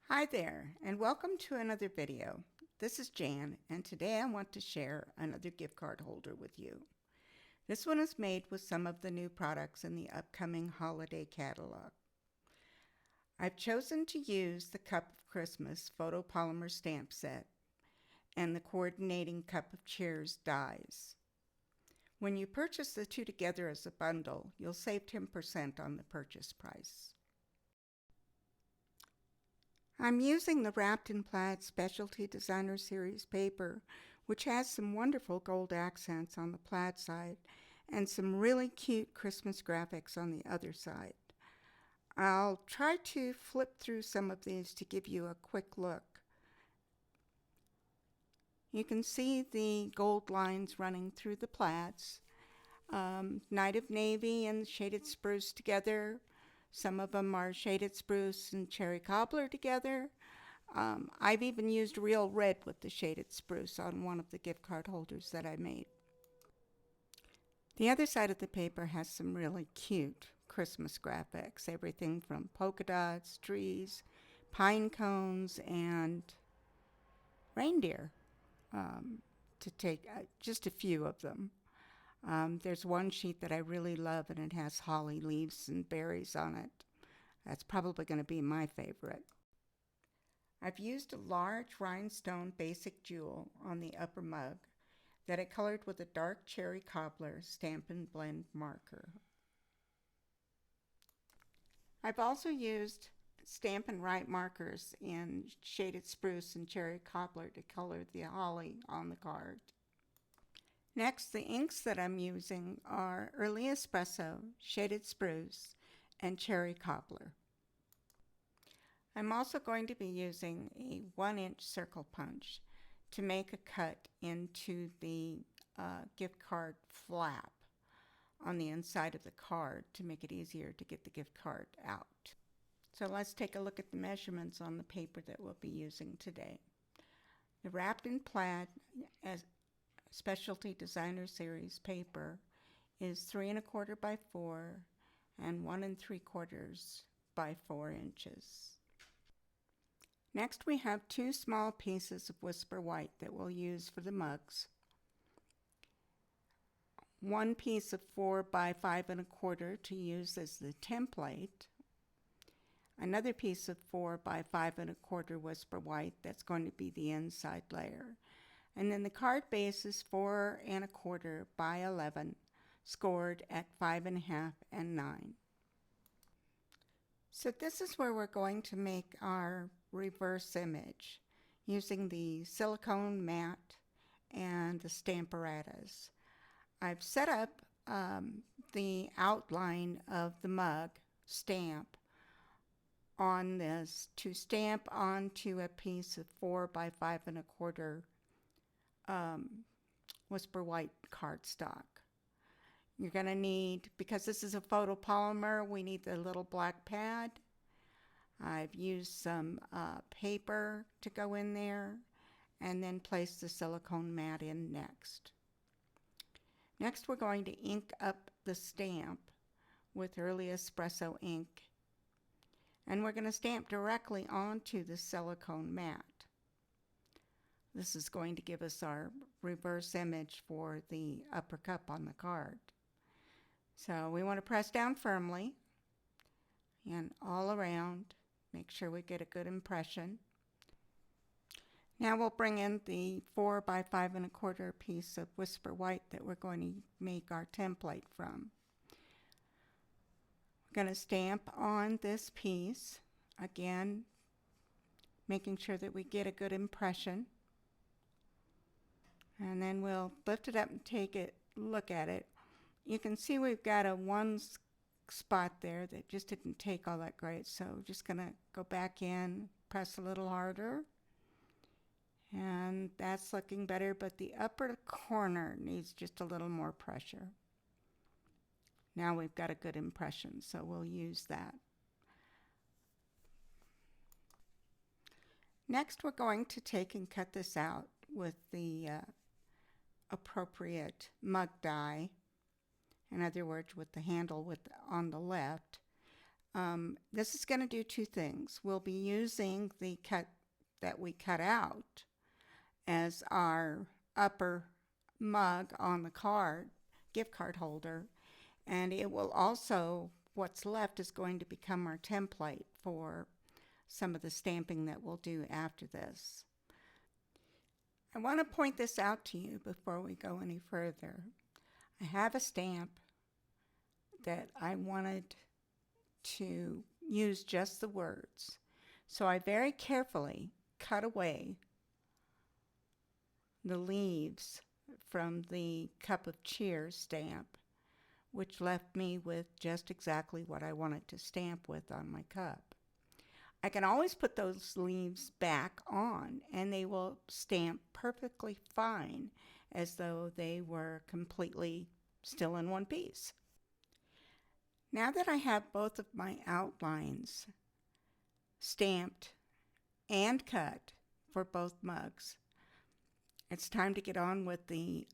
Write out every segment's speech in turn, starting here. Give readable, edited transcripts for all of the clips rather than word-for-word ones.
Hi there, and welcome to another video. This is Jan, and today I want to share another gift card holder with you. This one is made with some of the new products in the upcoming holiday catalog. I've chosen to use the Cup of Christmas photopolymer stamp set and the coordinating Cup of Cheers dies. When you purchase the two together as a bundle, you'll save 10% on the purchase price. I'm using the Wrapped in Plaid Specialty Designer Series paper, which has some wonderful gold accents on the plaid side and some really cute Christmas graphics on the other side. I'll try to flip through some of these to give you a quick look. You can see the gold lines running through the plaids. Night of Navy and Shaded Spruce together. Some of them are Shaded Spruce and Cherry Cobbler together. I've even used real red with the Shaded Spruce on one of the gift card holders that I made. The other side of the paper has some really cute Christmas graphics, everything from polka dots, trees, pine cones, and reindeer, to take just a few of them. There's one sheet that I really love, and it has holly leaves and berries on it. That's probably going to be my favorite. I've used a large rhinestone basic jewel on the upper mug that I colored with a dark cherry cobbler Stampin' Blend marker. I've also used Stampin' Write markers in Shaded Spruce and Cherry Cobbler to color the holly on the card. Next, the inks that I'm using are Early Espresso, Shaded Spruce, and Cherry Cobbler. I'm also going to be using a 1-inch circle punch to make a cut into the gift card flap on the inside of the card to make it easier to get the gift card out. So let's take a look at the measurements on the paper that we'll be using today. The Wrapped in Plaid as Specialty Designer Series paper is 3 1/4 by 4 and 1 3/4 by 4 inches. Next, we have 2 small pieces of Whisper White that we'll use for the mugs. 1 piece of 4 by 5 1/4 to use as the template. Another piece of 4 by 5 1/4 Whisper White that's going to be the inside layer. And then the card base is 4 1/4 by 11, scored at 5 1/2 and 9. So this is where we're going to make our reverse image using the silicone mat and the Stamparatas. I've set up the outline of the mug stamp on this to stamp onto a piece of 4 by 5 1/4 Whisper White cardstock. You're going to need, because this is a photopolymer, we need the little black pad. I've used some paper to go in there, and then place the silicone mat in next. Next, we're going to ink up the stamp with Early Espresso ink, and we're going to stamp directly onto the silicone mat. This is going to give us our reverse image for the upper cup on the card. So we want to press down firmly and all around, make sure we get a good impression. Now we'll bring in the 4 by 5 1/4 piece of Whisper White that we're going to make our template from. We're going to stamp on this piece, again, making sure that we get a good impression. And then we'll lift it up and take a look at it. You can see we've got a one spot there that just didn't take all that great. So we're just going to go back in, press a little harder. And that's looking better, but the upper corner needs just a little more pressure. Now we've got a good impression, so we'll use that. Next, we're going to take and cut this out with the appropriate mug die. In other words, with the handle on the left. This is going to do two things. We'll be using the cut that we cut out as our upper mug on the card, gift card holder, and it will also, what's left is going to become our template for some of the stamping that we'll do after this. I want to point this out to you before we go any further. I have a stamp that I wanted to use just the words. So I very carefully cut away the leaves from the Cup of Cheer stamp, which left me with just exactly what I wanted to stamp with on my cup. I can always put those leaves back on and they will stamp perfectly fine as though they were completely still in one piece. Now that I have both of my outlines stamped and cut for both mugs, it's time to get on with the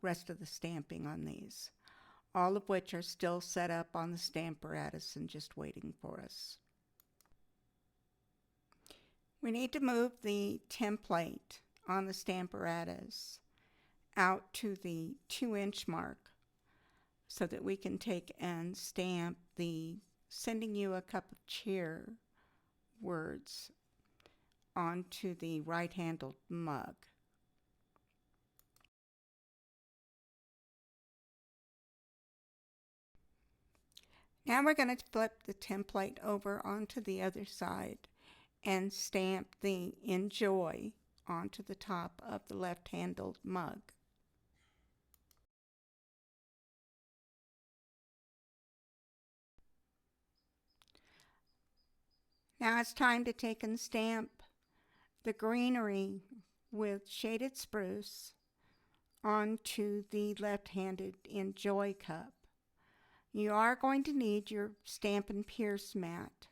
rest of the stamping on these, all of which are still set up on the Stamparatus and just waiting for us. We need to move the template on the Stamparatus out to the 2-inch mark so that we can take and stamp the "Sending You a Cup of Cheer" words onto the right-handled mug. Now we're going to flip the template over onto the other side and stamp the "Enjoy" onto the top of the left-handled mug. Now it's time to take and stamp the greenery with shaded spruce onto the left-handed "Enjoy" cup. You are going to need your Stampin' Pierce mat,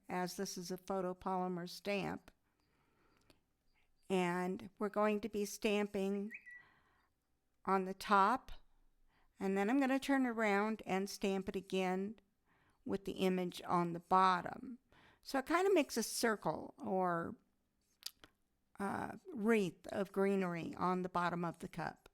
as this is a photopolymer stamp. And we're going to be stamping on the top, and then I'm going to turn around and stamp it again with the image on the bottom. So it kind of makes a circle or wreath of greenery on the bottom of the cup.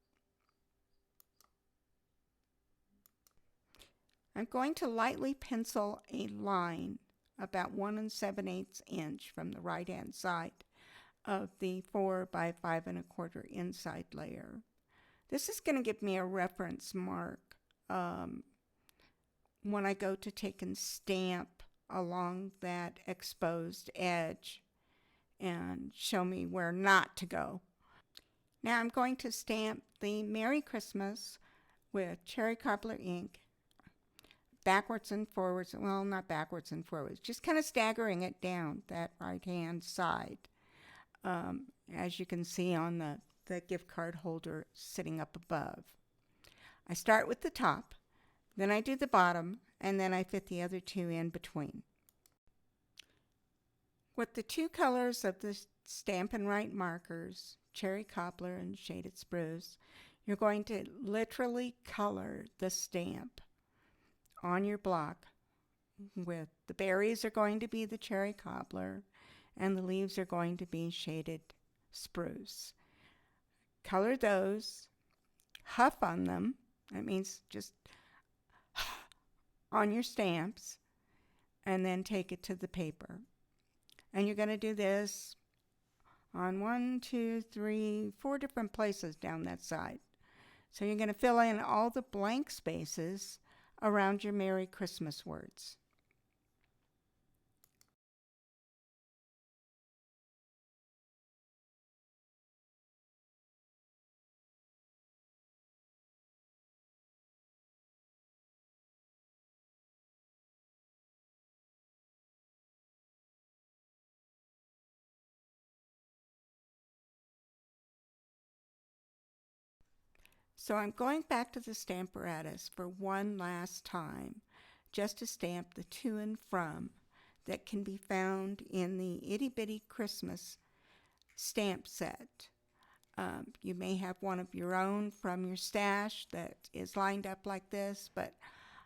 I'm going to lightly pencil a line about 1 7/8 inch from the right hand side of the 4 by 5 1/4 inside layer. This is going to give me a reference mark when I go to take and stamp along that exposed edge and show me where not to go. Now I'm going to stamp the "Merry Christmas" with cherry cobbler ink backwards and forwards. Well, not backwards and forwards, just kind of staggering it down that right hand side, as you can see on the gift card holder sitting up above. I start with the top, then I do the bottom, and then I fit the other two in between. With the two colors of the Stampin' Right markers, cherry cobbler and shaded spruce, you're going to literally color the stamp on your block. With the berries are going to be the cherry cobbler and the leaves are going to be shaded spruce. Color those, huff on them, that means just on your stamps, and then take it to the paper. And you're going to do this on 1, 2, 3, 4 different places down that side. So you're going to fill in all the blank spaces around your Merry Christmas words. So I'm going back to the Stamparatus for one last time, just to stamp the "To and From" that can be found in the Itty Bitty Christmas stamp set. You may have one of your own from your stash that is lined up like this, but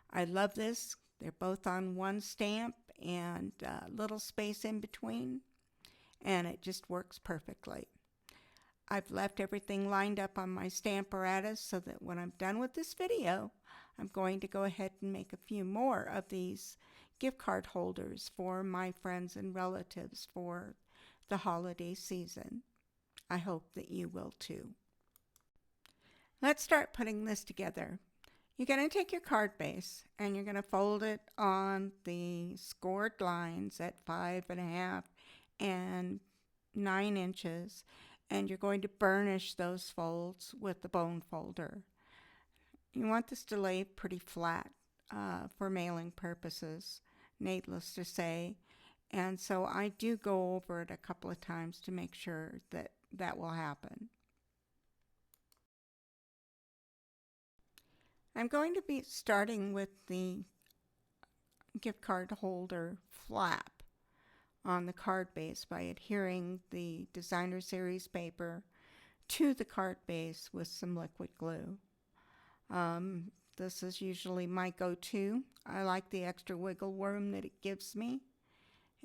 I love this They're both on one stamp and a little space in between, and it just works perfectly. I've left everything lined up on my Stamparatus so that when I'm done with this video, I'm going to go ahead and make a few more of these gift card holders for my friends and relatives for the holiday season. I hope that you will too. Let's start putting this together. You're going to take your card base and you're going to fold it on the scored lines at 5.5 and 9 inches, and you're going to burnish those folds with the bone folder. You want this to lay pretty flat for mailing purposes, needless to say, and so I do go over it a couple of times to make sure that that will happen. I'm going to be starting with the gift card holder flap on the card base by adhering the designer series paper to the card base with some liquid glue. This is usually my go-to. I like the extra wiggle room that it gives me,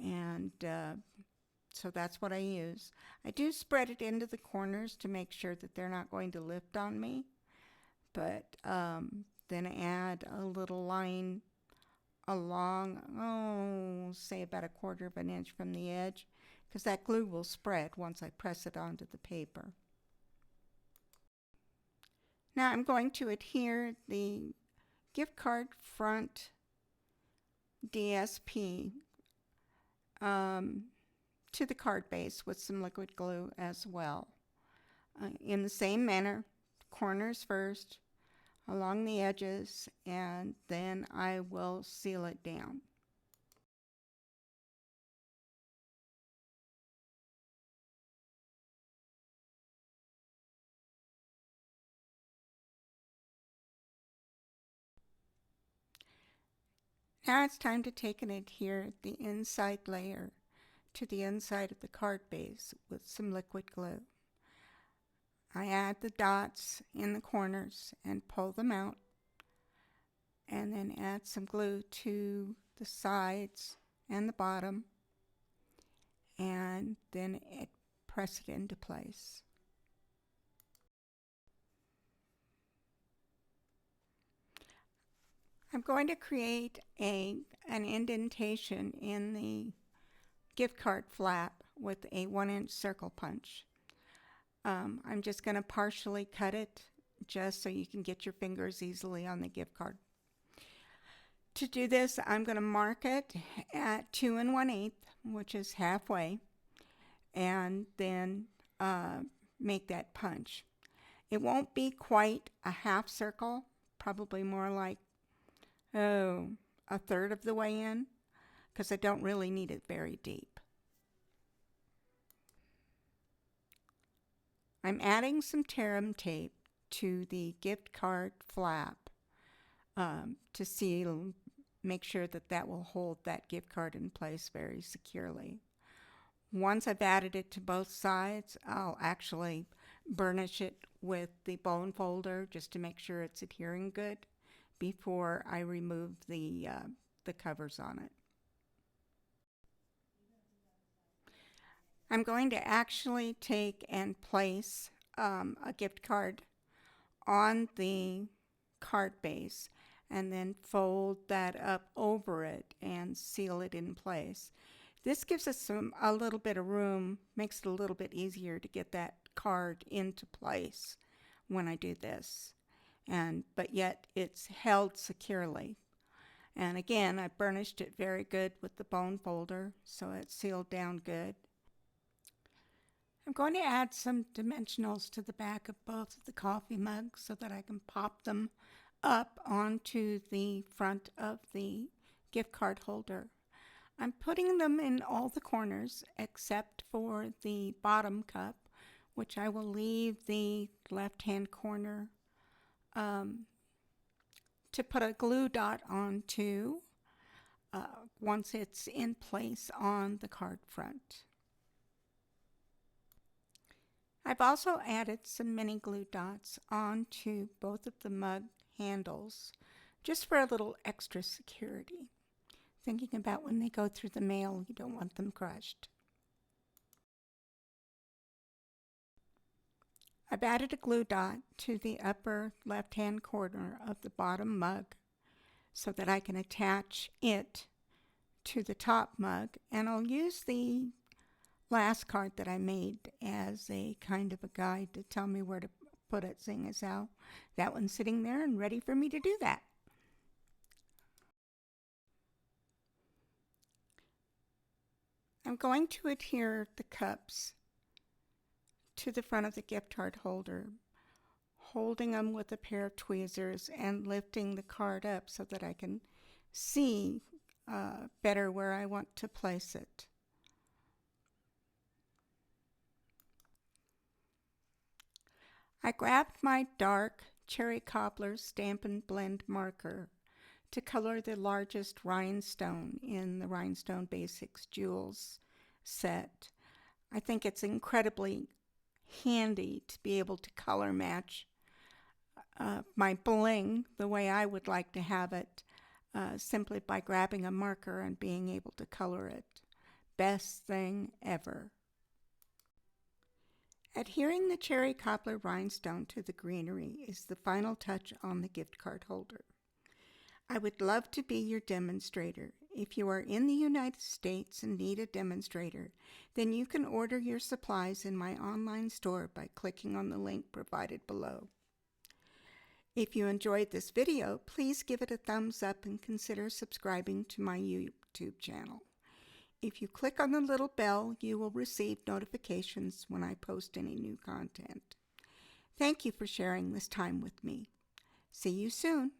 and so that's what I use. I do spread it into the corners to make sure that they're not going to lift on me, but then add a little line along, say about 1/4 inch from the edge, because that glue will spread once I press it onto the paper. Now I'm going to adhere the gift card front DSP to the card base with some liquid glue as well. In the same manner, corners first, along the edges, and then I will seal it down. Now it's time to take and adhere the inside layer to the inside of the card base with some liquid glue. I add the dots in the corners and pull them out, and then add some glue to the sides and the bottom, and then press it into place. I'm going to create an indentation in the gift card flap with a 1-inch circle punch. I'm just going to partially cut it just so you can get your fingers easily on the gift card. To do this, I'm going to mark it at 2 1/8, which is halfway, and then make that punch. It won't be quite a half circle, probably more like a third of the way in, because I don't really need it very deep. I'm adding some tear tape to the gift card flap to seal, make sure that that will hold that gift card in place very securely. Once I've added it to both sides, I'll actually burnish it with the bone folder just to make sure it's adhering good before I remove the covers on it. I'm going to actually take and place a gift card on the card base and then fold that up over it and seal it in place. This gives us a little bit of room, makes it a little bit easier to get that card into place when I do this, but yet it's held securely. And again, I burnished it very good with the bone folder, so it's sealed down good. I'm going to add some dimensionals to the back of both of the coffee mugs so that I can pop them up onto the front of the gift card holder. I'm putting them in all the corners except for the bottom cup, which I will leave the left-hand corner to put a glue dot onto once it's in place on the card front. I've also added some mini glue dots onto both of the mug handles just for a little extra security. Thinking about when they go through the mail, you don't want them crushed. I've added a glue dot to the upper left-hand corner of the bottom mug so that I can attach it to the top mug, and I'll use the last card that I made as a kind of a guide to tell me where to put it, seeing as how that one's sitting there and ready for me to do that. I'm going to adhere the cups to the front of the gift card holder, holding them with a pair of tweezers and lifting the card up so that I can see better where I want to place it. I grabbed my dark cherry cobbler Stampin' Blend marker to color the largest rhinestone in the Rhinestone Basics Jewels set. I think it's incredibly handy to be able to color match my bling the way I would like to have it, simply by grabbing a marker and being able to color it. Best thing ever. Adhering the cherry cobbler rhinestone to the greenery is the final touch on the gift card holder. I would love to be your demonstrator. If you are in the United States and need a demonstrator, then you can order your supplies in my online store by clicking on the link provided below. If you enjoyed this video, please give it a thumbs up and consider subscribing to my YouTube channel. If you click on the little bell, you will receive notifications when I post any new content. Thank you for sharing this time with me. See you soon.